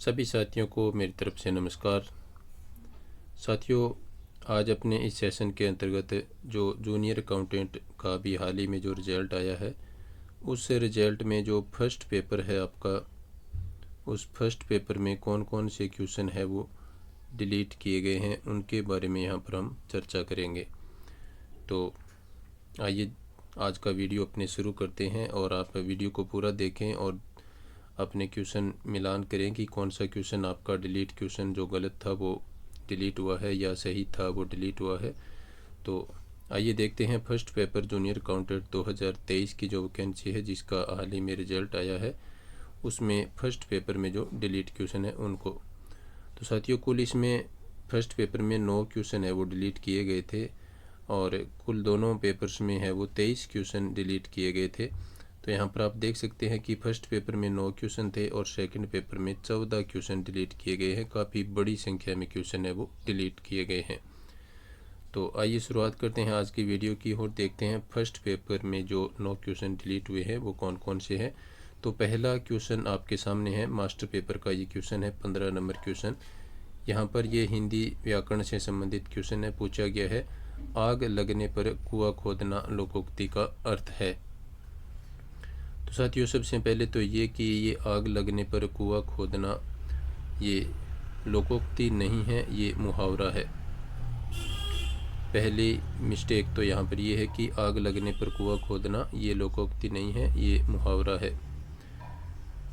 सभी साथियों को मेरी तरफ से नमस्कार। साथियों, आज अपने इस सेशन के अंतर्गत जो जूनियर अकाउंटेंट का भी हाल ही में जो रिज़ल्ट आया है, उस रिज़ल्ट में जो फर्स्ट पेपर है आपका, उस फर्स्ट पेपर में कौन कौन से क्वेश्चन है वो डिलीट किए गए हैं, उनके बारे में यहाँ पर हम चर्चा करेंगे। तो आइए आज का वीडियो अपने शुरू करते हैं और आप वीडियो को पूरा देखें और अपने क्वेश्चन मिलान करें कि कौन सा क्वेश्चन आपका डिलीट क्वेश्चन जो गलत था वो डिलीट हुआ है या सही था वो डिलीट हुआ है। तो आइए देखते हैं फर्स्ट पेपर जूनियर अकाउंटेंट 2023 की जो वैकेंसी है जिसका हाल ही में रिजल्ट आया है, उसमें फर्स्ट पेपर में जो डिलीट क्वेश्चन है उनको। तो साथियों, कुल इसमें फर्स्ट पेपर में 9 क्वेश्चन है वो डिलीट किए गए थे और कुल दोनों पेपर्स में है वो 23 क्वेश्चन डिलीट किए गए थे। तो यहाँ पर आप देख सकते हैं कि फर्स्ट पेपर में 9 क्वेश्चन थे और सेकंड पेपर में 14 क्वेश्चन डिलीट किए गए हैं। काफ़ी बड़ी संख्या में क्वेश्चन है वो डिलीट किए गए हैं। तो आइए शुरुआत करते हैं आज की वीडियो की और देखते हैं फर्स्ट पेपर में जो 9 क्वेश्चन डिलीट हुए हैं वो कौन कौन से हैं। तो पहला क्वेश्चन आपके सामने है, मास्टर पेपर का ये क्वेश्चन है, 15 नंबर क्वेश्चन। यहाँ पर ये हिंदी व्याकरण से संबंधित क्वेश्चन है। पूछा गया है, आग लगने पर कुआं खोदना लोकोक्ति का अर्थ है। तो साथियों, सबसे पहले तो ये कि ये आग लगने पर कुआं खोदना ये लोकोक्ति नहीं है, ये मुहावरा है। पहली मिस्टेक तो यहाँ पर ये है कि आग लगने पर कुआं खोदना ये लोकोक्ति नहीं है, ये मुहावरा है।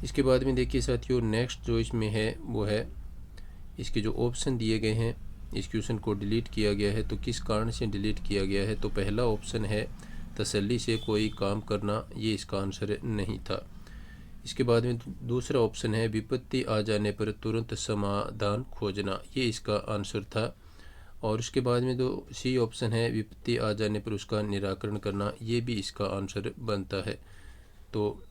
इसके बाद में देखिए साथियों, नेक्स्ट जो इसमें है वो है, इसके जो ऑप्शन दिए गए हैं, इस क्वेश्चन को डिलीट किया गया है। तो किस कारण से डिलीट किया गया है? तो पहला ऑप्शन है तसल्ली से कोई काम करना, ये इसका आंसर नहीं था। इसके बाद में दूसरा ऑप्शन है विपत्ति आ जाने पर तुरंत समाधान खोजना, ये इसका आंसर था। और उसके बाद में जो सी ऑप्शन है विपत्ति आ जाने पर उसका निराकरण करना, ये भी इसका आंसर बनता है। तो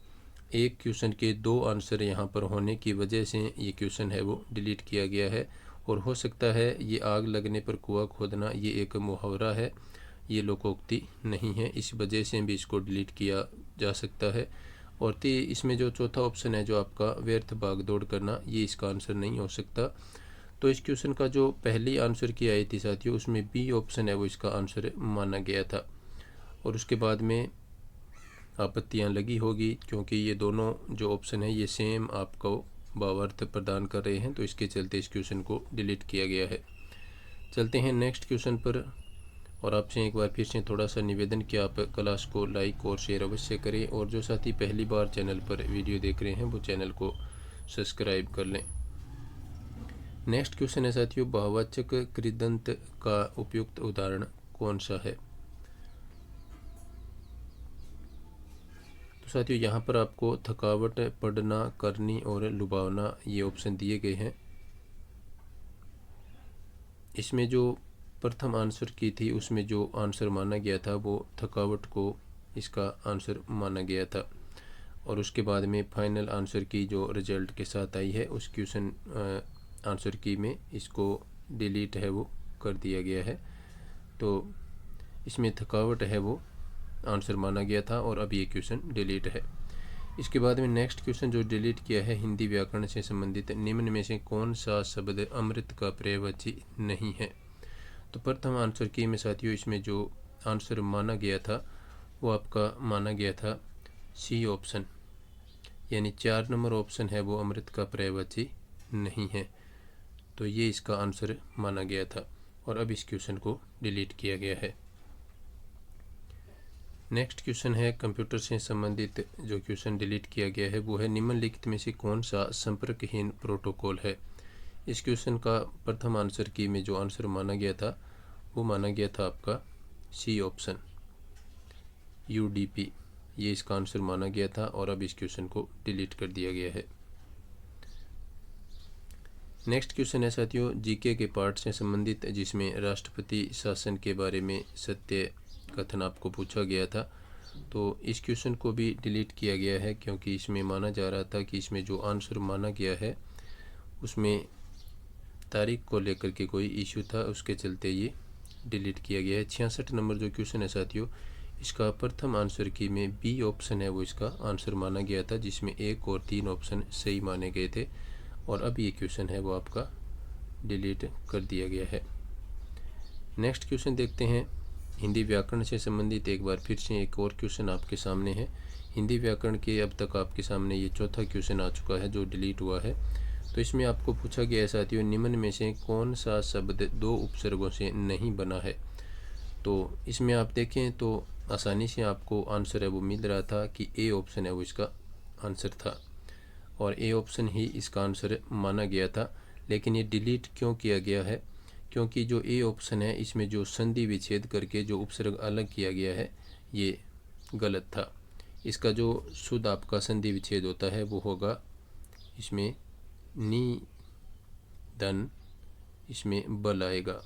एक क्वेश्चन के 2 आंसर यहाँ पर होने की वजह से ये क्वेश्चन है वो डिलीट किया गया है। और हो सकता है ये आग लगने पर कुआं खोदना ये एक मुहावरा है, ये लोकोक्ति नहीं है, इस वजह से भी इसको डिलीट किया जा सकता है। और इसमें जो चौथा ऑप्शन है जो आपका व्यर्थ भागदौड़ करना, ये इसका आंसर नहीं हो सकता। तो इस क्वेश्चन का जो पहली आंसर की आई थी साथियों, उसमें बी ऑप्शन है वो इसका आंसर माना गया था। और उसके बाद में आपत्तियां लगी होगी क्योंकि ये दोनों जो ऑप्शन है ये सेम आपको भावार्थ प्रदान कर रहे हैं, तो इसके चलते इस क्वेश्चन को डिलीट किया गया है। चलते हैं नेक्स्ट क्वेश्चन पर। और आपसे एक बार फिर से थोड़ा सा निवेदन कि आप क्लास को लाइक और शेयर अवश्य करें और जो साथी पहली बार चैनल पर वीडियो देख रहे हैं वो चैनल को सब्सक्राइब कर लें। नेक्स्ट क्वेश्चन है साथियों, भाववाचक कृदंत का उपयुक्त उदाहरण कौन सा है? तो साथियों, यहाँ पर आपको थकावट, पढ़ना, करनी और लुभावना ये ऑप्शन दिए गए हैं। इसमें जो प्रथम आंसर की थी उसमें जो आंसर माना गया था वो थकावट को इसका आंसर माना गया था। और उसके बाद में फाइनल आंसर की जो रिजल्ट के साथ आई है उस क्वेश्चन आंसर की में इसको डिलीट है वो कर दिया गया है। तो इसमें थकावट है वो आंसर माना गया था और अब ये क्वेश्चन डिलीट है। इसके बाद में नेक्स्ट क्वेश्चन जो डिलीट किया है, हिंदी व्याकरण से संबंधित निम्न में से कौन सा शब्द अमृत का पर्यायवाची नहीं है? तो प्रथम आंसर की में साथियों इसमें जो आंसर माना गया था वो आपका माना गया था सी ऑप्शन, यानी 4 नंबर ऑप्शन है वो अमृत का पर्यायवाची नहीं है। तो ये इसका आंसर माना गया था और अब इस क्वेश्चन को डिलीट किया गया है। नेक्स्ट क्वेश्चन है कंप्यूटर से संबंधित जो क्वेश्चन डिलीट किया गया है वो है, निम्नलिखित में से कौन सा संपर्कहीन प्रोटोकॉल है? इस क्वेश्चन का प्रथम आंसर की में जो आंसर माना गया था वो माना गया था आपका सी ऑप्शन, UDP, ये इसका आंसर माना गया था और अब इस क्वेश्चन को डिलीट कर दिया गया है। नेक्स्ट क्वेश्चन है साथियों जीके के पार्ट से संबंधित, जिसमें राष्ट्रपति शासन के बारे में सत्य कथन आपको पूछा गया था। तो इस क्वेश्चन को भी डिलीट किया गया है क्योंकि इसमें माना जा रहा था कि इसमें जो आंसर माना गया है उसमें तारीख को लेकर के कोई इशू था, उसके चलते ये डिलीट किया गया है। 66 नंबर जो क्वेश्चन है साथियों, इसका प्रथम आंसर की में बी ऑप्शन है वो इसका आंसर माना गया था, जिसमें 1 और 3 ऑप्शन सही माने गए थे और अब ये क्वेश्चन है वो आपका डिलीट कर दिया गया है। नेक्स्ट क्वेश्चन देखते हैं। हिंदी व्याकरण से संबंधित एक बार फिर से एक और क्वेश्चन आपके सामने है। हिंदी व्याकरण के अब तक आपके सामने ये चौथा क्वेश्चन आ चुका है जो डिलीट हुआ है। तो इसमें आपको पूछा गया है साथियों, निम्न में से कौन सा शब्द दो उपसर्गों से नहीं बना है। तो इसमें आप देखें तो आसानी से आपको आंसर है वो मिल रहा था कि ए ऑप्शन है वो इसका आंसर था, और ए ऑप्शन ही इसका आंसर माना गया था। लेकिन ये डिलीट क्यों किया गया है? क्योंकि जो ए ऑप्शन है इसमें जो संधि विच्छेद करके जो उपसर्ग अलग किया गया है ये गलत था। इसका जो शुद्ध आपका संधि विच्छेद होता है वो होगा इसमें नी धन, इसमें बल आएगा,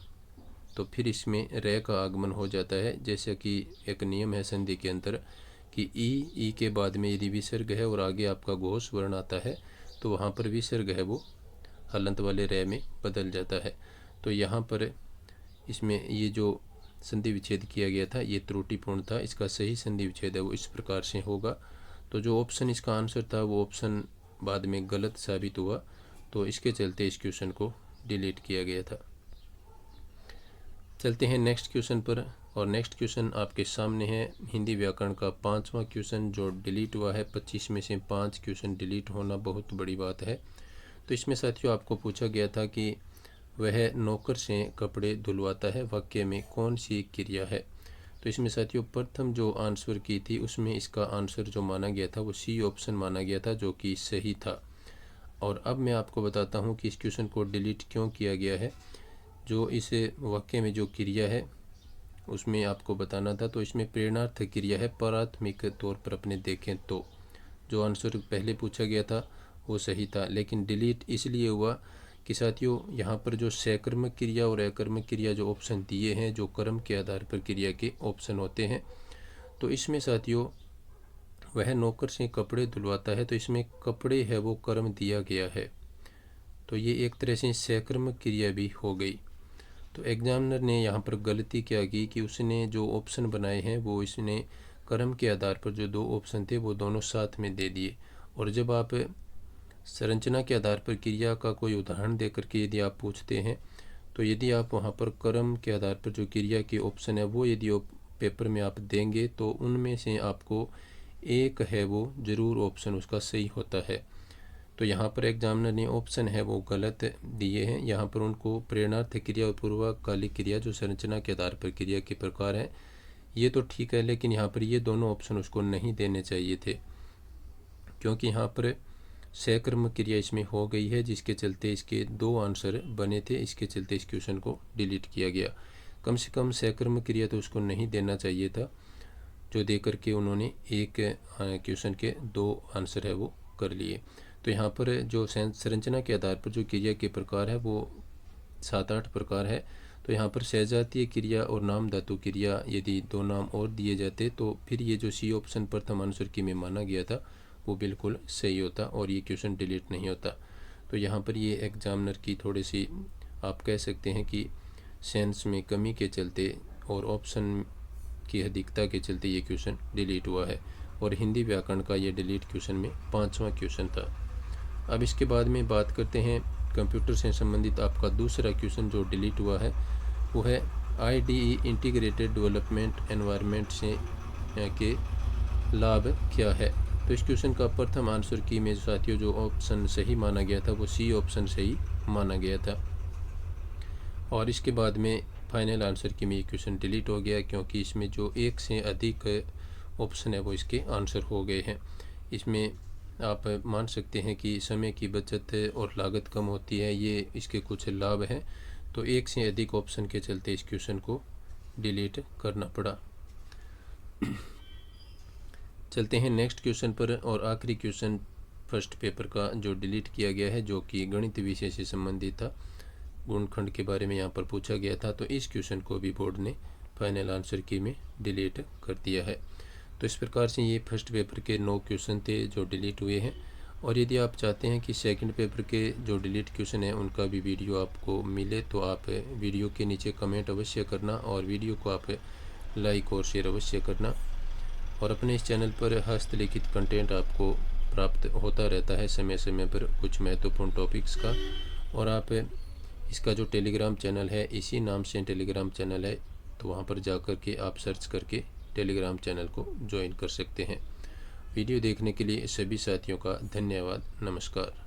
तो फिर इसमें रे का आगमन हो जाता है। जैसे कि एक नियम है संधि के अंदर कि ई के बाद में यदि विसर्ग है और आगे आपका घोष वर्ण आता है तो वहाँ पर विसर्ग है वो हलंत वाले रे में बदल जाता है। तो यहाँ पर इसमें ये जो संधि विच्छेद किया गया था ये त्रुटिपूर्ण था। इसका सही संधि विच्छेद है वो इस प्रकार से होगा। तो जो ऑप्शन इसका आंसर था वो ऑप्शन बाद में गलत साबित हुआ, तो इसके चलते इस क्वेश्चन को डिलीट किया गया था। चलते हैं नेक्स्ट क्वेश्चन पर, और नेक्स्ट क्वेश्चन आपके सामने है हिंदी व्याकरण का 5वां क्वेश्चन जो डिलीट हुआ है। 25 में से 5 क्वेश्चन डिलीट होना बहुत बड़ी बात है। तो इसमें साथियों आपको पूछा गया था कि वह नौकर से कपड़े धुलवाता है, वाक्य में कौन सी क्रिया है। तो इसमें साथियों प्रथम जो आंसर की थी उसमें इसका आंसर जो माना गया था वो सी ऑप्शन माना गया था जो कि सही था। और अब मैं आपको बताता हूँ कि इस क्वेश्चन को डिलीट क्यों किया गया है। जो इस वाक्य में जो क्रिया है उसमें आपको बताना था। तो इसमें प्रेरणार्थ क्रिया है प्राथमिक तौर पर अपने देखें तो जो आंसर पहले पूछा गया था वो सही था, लेकिन डिलीट इसलिए हुआ कि साथियों यहाँ पर जो सकर्मक क्रिया और अकर्मक क्रिया जो ऑप्शन दिए हैं जो कर्म के आधार पर क्रिया के ऑप्शन होते हैं, तो इसमें साथियों वह नौकर से कपड़े धुलवाता है, तो इसमें कपड़े है वो कर्म दिया गया है, तो ये एक तरह से सकर्मक क्रिया भी हो गई। तो एग्जामिनर ने यहाँ पर गलती क्या की कि उसने जो ऑप्शन बनाए हैं वो इसने कर्म के आधार पर जो दो ऑप्शन थे वो दोनों साथ में दे दिए। और जब आप संरचना के आधार पर क्रिया का कोई उदाहरण दे करके यदि आप पूछते हैं तो यदि आप वहाँ पर कर्म के आधार पर जो क्रिया के ऑप्शन है वो यदि पेपर में आप देंगे तो उनमें से आपको एक है वो ज़रूर ऑप्शन उसका सही होता है। तो यहाँ पर एग्जामिनर ने ऑप्शन है वो गलत दिए हैं। यहाँ पर उनको प्रेरणार्थ क्रिया और पूर्वकालिक क्रिया जो संरचना के आधार पर क्रिया के प्रकार हैं ये तो ठीक है, लेकिन यहाँ पर ये दोनों ऑप्शन उसको नहीं देने चाहिए थे, क्योंकि यहाँ पर सकर्मक क्रिया इसमें हो गई है जिसके चलते इसके दो आंसर बने थे। इसके चलते इस क्वेश्चन को डिलीट किया गया। कम से कम सकर्मक क्रिया तो उसको नहीं देना चाहिए था, जो दे करके उन्होंने एक क्वेश्चन के दो आंसर है वो कर लिए। तो यहाँ पर जो संरचना के आधार पर जो क्रिया के प्रकार है वो 7-8 प्रकार है। तो यहाँ पर सहजातीय क्रिया और नाम धातु क्रिया यदि दो नाम और दिए जाते तो फिर ये जो सी ऑप्शन प्रथम आंसर की में माना गया था वो बिल्कुल सही होता और ये क्वेश्चन डिलीट नहीं होता। तो यहाँ पर ये एग्जामिनर की थोड़ी सी आप कह सकते हैं कि सेंस में कमी के चलते और ऑप्शन की अधिकता के चलते ये क्वेश्चन डिलीट हुआ है, और हिंदी व्याकरण का ये डिलीट क्वेश्चन में 5वां क्वेश्चन था। अब इसके बाद में बात करते हैं कंप्यूटर से संबंधित आपका दूसरा क्वेश्चन जो डिलीट हुआ है वो है IDE इंटीग्रेटेड डेवलपमेंट एनवायरनमेंट से के लाभ क्या है। तो इस क्वेश्चन का प्रथम आंसर की में साथियों जो ऑप्शन सही माना गया था वो सी ऑप्शन सही माना गया था, और इसके बाद में फाइनल आंसर की में ये क्वेश्चन डिलीट हो गया क्योंकि इसमें जो एक से अधिक ऑप्शन है वो इसके आंसर हो गए हैं। इसमें आप मान सकते हैं कि समय की बचत और लागत कम होती है, ये इसके कुछ लाभ हैं। तो एक से अधिक ऑप्शन के चलते इस क्वेश्चन को डिलीट करना पड़ा। चलते हैं नेक्स्ट क्वेश्चन पर, और आखिरी क्वेश्चन फर्स्ट पेपर का जो डिलीट किया गया है जो कि गणित विषय से संबंधित था, गुणनखंड के बारे में यहाँ पर पूछा गया था। तो इस क्वेश्चन को भी बोर्ड ने फाइनल आंसर की में डिलीट कर दिया है। तो इस प्रकार से ये फर्स्ट पेपर के 9 क्वेश्चन थे जो डिलीट हुए हैं, और यदि आप चाहते हैं कि सेकंड पेपर के जो डिलीट क्वेश्चन है उनका भी वीडियो आपको मिले तो आप वीडियो के नीचे कमेंट अवश्य करना, और वीडियो को आप लाइक और शेयर अवश्य करना, और अपने इस चैनल पर हस्तलिखित कंटेंट आपको प्राप्त होता रहता है समय समय पर कुछ महत्वपूर्ण टॉपिक्स का। और आप इसका जो टेलीग्राम चैनल है, इसी नाम से टेलीग्राम चैनल है, तो वहाँ पर जाकर के आप सर्च करके टेलीग्राम चैनल को ज्वाइन कर सकते हैं। वीडियो देखने के लिए सभी साथियों का धन्यवाद। नमस्कार।